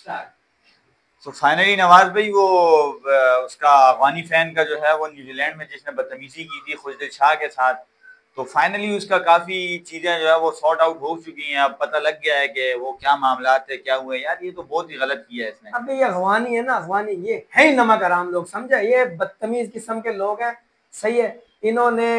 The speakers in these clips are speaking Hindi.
तो फाइनली नवाज भाई वो उसका अफगानी फैन का जो है वो न्यूजीलैंड में जिसने बदतमीजी की थी खुशदिल शाह के साथ, तो फाइनली उसका काफी चीजें जो है वो सॉर्ट आउट हो चुकी हैं। अब पता लग गया है कि वो क्या मामला थे, क्या हुए। यार ये तो बहुत ही गलत किया है इसने। अब ये अफगानी है ना, अफगानी ये है ही नमक हराम लोग, समझे, ये बदतमीज किस्म के लोग हैं। सही है, इन्होंने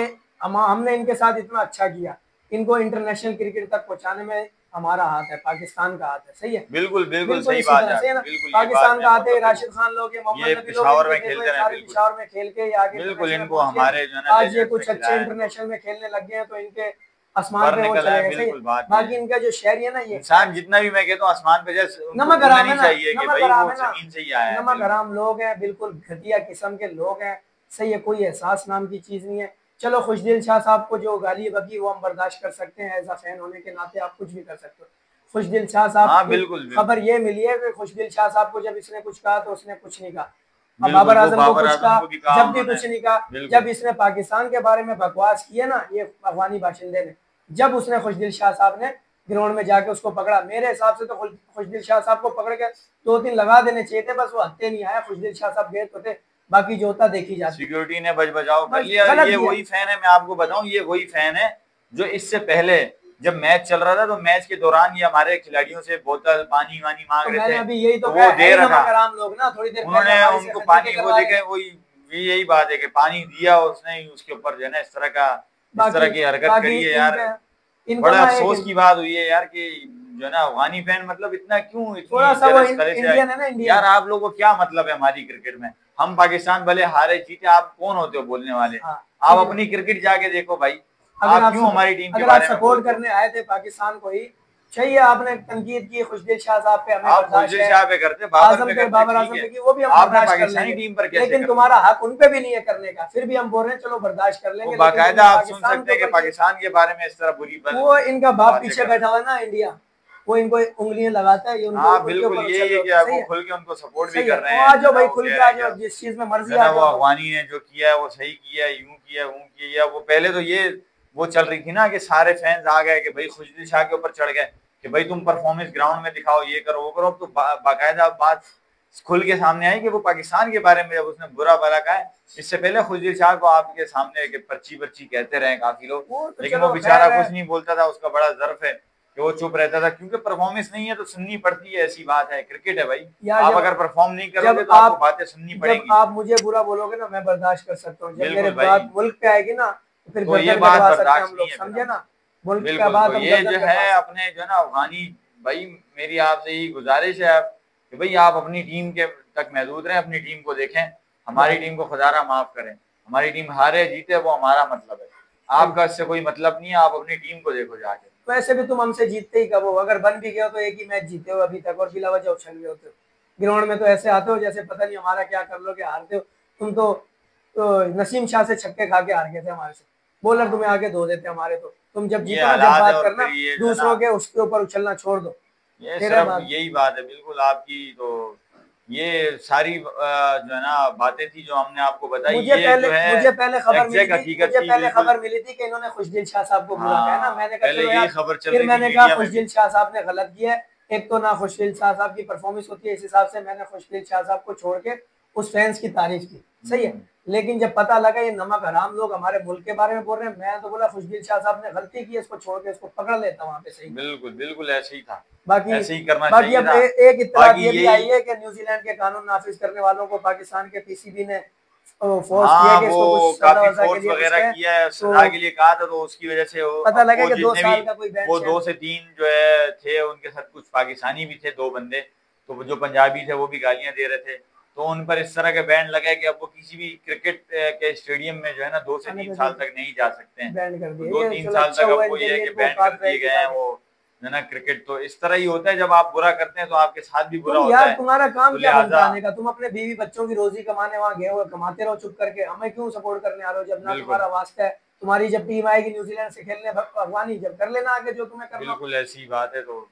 हमने इनके साथ इतना अच्छा किया, इनको इंटरनेशनल क्रिकेट तक पहुंचाने में हमारा हाथ है, पाकिस्तान का हाथ है। सही है, बिल्कुल बिल्कुल बिल्कुल सही इसी बात तरह है से है आपकी, ना, बिल्कुल ये बात पाकिस्तान मैं का हाथ है, मतलब राशिद खान लोग हैं, ये मोहम्मद नबी लोग, पिशावर इनके में देखो खेलते ये रहे, सारे बिल्कुल पिशावर में खेल के ये आगे बिल्कुल इंटरनेशनल में इनको पहुंच गए। हमारे जो है ना आज ये लेजेंड्स में कुछ अच्छे खिलाया है, तो इंटरनेशनल में खेलने लग गए हैं, तो इनके आसमान पर पे वो निकल चले आए। गए। सही है, बिल्कुल बात ये बाकी है, इनका जो शहर है ना, ये इंसान जितना भी मैं कहता हूँ आसमान पे जैसे उनको नमक भूलना हराम है नहीं ना, चाहिए कि नमक भाई हराम वो है ना, जमीन से ही आया है। नमक बिल्कुल हराम लोग हैं, बिल्कुल घटिया किस्म के लोग हैं। सही है, कोई एहसास नाम की चीज नहीं है। चलो खुशदिल शाह साहब को जो गाली बकी वो हम बर्दाश्त कर सकते हैं, एज अ फैन होने के नाते आप कुछ भी कर सकते हो। खुशदिल शाह साहब हाँ की बिल्कुल खबर बिल्कुल ये मिली है कि खुशदिल शाह साहब को जब इसने कुछ कहा तो उसने कुछ नहीं कहा। अब बिल्कुल बाबर वो आजम को बाबर कुछ आजम कहा, को भी कहा जब भी उन्होंने। कुछ नहीं कहा। जब बिल्कुल इसने पाकिस्तान के बारे में बकवास की है ना, ये अफगानी बाशिंदे ने, जब उसने खुशदिल शाह साहब ने ग्राउंड में जाके उसको पकड़ा, मेरे हिसाब से तो खुशदिल शाह साहब को पकड़ के 2-3 लगा देने चाहिए थे, बस वो हत्ते नहीं आया। खुशदिल शाह साहब गए तो थे, बाकी जो होता देखी जाती। सिक्योरिटी ने बच बचाव कर बस लिया। गलत ये किया। वही फैन है, मैं आपको बताऊं, ये वही फैन है जो इससे पहले जब मैच चल रहा था तो मैच के दौरान ये हमारे खिलाड़ियों से बोतल पानी वानी तो मांग रहे मैंने थे, अभी यही तो तो कहा, वो है दे ही रखा। नमक हराम लोग ना, थोड़ी देर पहले उन्होंने हमारे से उनको खतीजे पानी वो करवा रहे देखे, हैं। वही यही बात है कि पानी दिया उसने, उसके ऊपर जो है ना इस बाकी तरह की हरकत बाकी करी है यार। इनका इनको बड़ा ना एक अफसोस की बात हुई है यार कि जो है ना अफगानी फैन मतलब इतना क्यों थोड़ा इतनी सा वो जलस करे से आए। इंडियन है ना, इंडियन। यार आप लोगों को क्या मतलब है हमारी क्रिकेट में? हम पाकिस्तान भले हारे जीते, आप कौन होते हो बोलने वाले? हाँ आप ठीक है, अपनी क्रिकेट जाके देखो भाई, अगर आप आप क्यों हमारी टीम के अगर आप बारे में सपोर्ट बोलते हो? करने आए थे पाकिस्तान को ही, चाहिए आपने तनकीद की खुशदिल शाह साहब पे, हमें आप बर्दाश्त खुशदिल है। शाह पे करते, बाबर आजम पे पे, करते, बाबर ठीक आजम है। पे की, वो भी हम आपने बर्दाश्त कर पाकिस्तानी लेंगे। टीम पर कैसे लेकिन कर दिया? तुम्हारा हक उन पे भी नहीं है करने का, फिर भी हम बोल रहे हैं चलो बर्दाश्त कर वो लेंगे, लेकिन बाकायदा तुमने आप सुन पाकिस्तान सकते के हैं कि ऊपर की, पाकिस्तान के बारे में इस तरह बुरी वो इनका बाप बातें पीछे कर रहे बैठा हैं। हुआ है ना, इंडिया, वो इनको उंगलियां लगाता है, ये उनको हाँ उनके बिल्कुल ऊपर उछल यही रहे है होते कि हैं। वो सही है, खुल के उनको सपोर्ट भी सही है, कर रहे वो हैं, आ जो है जाओ ना भाई, वो खुल कह के रहे आ हैं जाओ, कि जिस चीज में जो मर्जी है आ ना वो जाओ तुम। अफगानी ने जो किया है वो सही किया है, यूं किया ऊं किया। वो पहले तो ये वो चल रही थी ना कि सारे फैंस आ गए कि भाई खुशदिल शाह के ऊपर चढ़ गए कि भाई तुम परफॉर्मेंस ग्राउंड में दिखाओ, ये करो वो करो। अब तो बाकायदा बात खुल के सामने आई कि वो पाकिस्तान के बारे में जब उसने बुरा भला कहा है। इससे पहले खुशदिल शाह को आपके सामने कि पर्ची पर्ची कहते रहे काफी लोग, वो तो लेकिन वो चलो बेचारा खैर है। कुछ नहीं बोलता था। उसका बड़ा ज़र्फ है कि वो चुप रहता था, क्योंकि परफॉर्मेंस नहीं है तो सुननी पड़ती है, ऐसी बात है, क्रिकेट है भाई। यार आप जब अगर परफॉर्म नहीं करोगे जब तो आपको आप बातें सुननी जब पड़ेंगी। आप मुझे बुरा बोलोगे ना, मैं बर्दाश्त कर सकता हूँ, जब मेरे बिल्कुल भाई, बात मुल्क पे आएगी ना, तो फिर तो ये गर्दन बात कटवा सकते हैं हम बर्दाश्त नहीं लोग, है फिर समझे हम। ना, मुल्क का बिल्कुल, तो बात हम ये जो गर्दन है कटवा सकते अपने जो है ना अफगानी भाई, मेरी आपसे यही गुजारिश है आप कि भाई आप अपनी टीम के तक महदूद रहें, अपनी टीम को देखें। हैं। हमारी टीम को खुदारा माफ करें, हमारी टीम हारे जीते वो हमारा मतलब है, सही, आपका इससे कोई मतलब नहीं है। आप अपनी टीम को देखो जाके। वैसे भी तुम हमसे जीतते ही कब हो, अगर बन भी गए हो तो एक ही मैच जीते हो अभी तक, और बिला वजह उछल गए होते हो ग्राउंड में, तो ऐसे आते हो जैसे पता नहीं हमारा क्या कर लोगे, हारते हो। तुम तो नसीम शाह से छक्के खा के हार गए थे हमारे से, बॉलर तुम्हें आगे धो देते हमारे, तो तुम जब ये जीतो ना, जब हालात है, बात और करना फिर ये जो है ना दूसरों के उसके ऊपर उछलना छोड़ दो। ये फिर है सिर्फ बात। यही बात है बिल्कुल आपकी। तो ये सारी जो है ना बातें थी जो हमने आपको बताई, ये जो है एग्जैक्ट हकीकत मुझे थी पहले बिल्कुल। खबर मिली थी कि इन्होंने खुशदिल शाह साहब को बुरा कहा है ना, हाँ मैंने कहा पहले चलो यही यार, खबर चल फिर रही थी मैंने कहा मीडिया में भी। खुशदिल शाह साहब ने गलत किया है। एक तो ना खुशदिल शाह साहब की परफॉर्मेंस होती है, इस हिसाब से मैंने खुशदिल शाह साहब को छोड़ के उस फैंस की तारीफ की। सही है, हम्म, लेकिन जब पता लगा ये नमक हराम लोग हमारे मुल्क के बारे में बोल रहे हैं, मैं तो बोला खुशदिल शाह साहब ने गलती की है, इसको छोड़ के इसको पकड़ लेता वहां पे। सही। बिल्कुल बिल्कुल ऐसे ही था, बाकी ऐसे ही करना बाकी चाहिए अब था। एक इत्तलात बाकी ये भी यही, आई है कि न्यूजीलैंड के कानून नाफिज करने वालों को पाकिस्तान के पीसीबी ने फोर्स किया है हाँ कि वो इसको कुछ सजा काफी वजा के फोर्स लिए कुछ वगैरह कहें, किया है, तो सजा के लिए कहा था, तो उसकी वजह से पता अब लगा वो कि दो जितने भी साल का कोई बैंड वो शेयर। 2 से 3 जो है थे उनके साथ कुछ पाकिस्तानी भी थे, 2 बंदे, तो जो पंजाबी थे वो भी गालियां दे रहे थे। तो उन पर इस तरह का बैन लगा है कि अब वो किसी भी क्रिकेट के स्टेडियम में जो है ना 2 से 3 साल तक नहीं जा सकते हैं। बैंड कर तो दिया, दो ये तीन चलो साल अच्छा तक हुआ अब वो इनके ये है लिए, कि इनको बैन कर औकात दिए रहेगी गए हैं आगे। वो है ना। क्रिकेट तो इस तरह ही होता है, जब आप बुरा करते हैं तो आपके साथ भी बुरा तुम होता यार, है। तुम्हारा तो काम क्या बनता लिहाजा है आने का, तुम अपने बीवी बच्चों की रोजी कमाने वहां गए हो, कमाते रहो चुप करके, हमें क्यों सपोर्ट करने आ रहे हो, जब ना बिल्कुल तुम्हारा वास्ता है। तुम्हारी जब टीम आएगी न्यूजीलैंड से खेलने अफगानी, जब कर लेना आगे जो तुम्हें करना हो। बिल्कुल ऐसी बात है। तो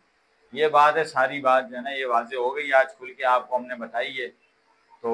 ये बात है, सारी बात जो है ना ये वाजे हो गई, आज खुल के आपको हमने बताई है। तो